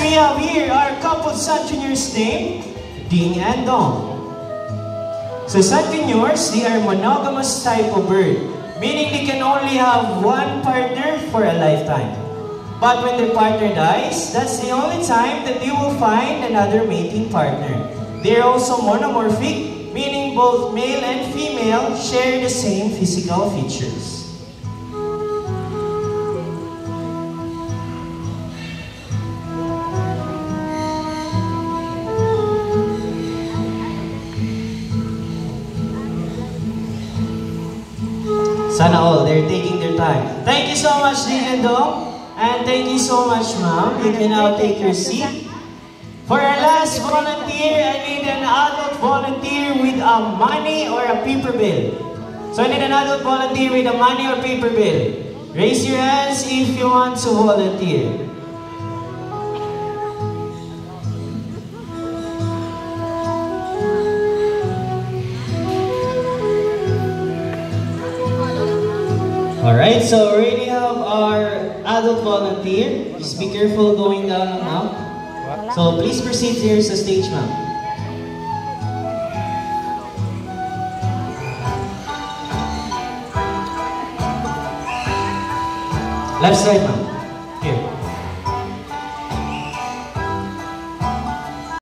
we have here our couple Sancunyors name, Ding and Dong. So Sancunyors, they are monogamous type of bird, meaning they can only have one partner for a lifetime. But when their partner dies, that's the only time that they will find another mating partner. They are also monomorphic, meaning both male and female share the same physical features. Sana all, they're taking their time. Thank you so much, Ding and Dong. And thank you so much, ma'am. You can now take your seat. For our last volunteer, I need an adult volunteer with a money or a paper bill. So I need an adult volunteer with a money or paper bill. Raise your hands if you want to volunteer. Alright, so we already have our adult volunteer. Just be careful going down now. So please proceed here sa stage, ma'am. Left side, ma'am.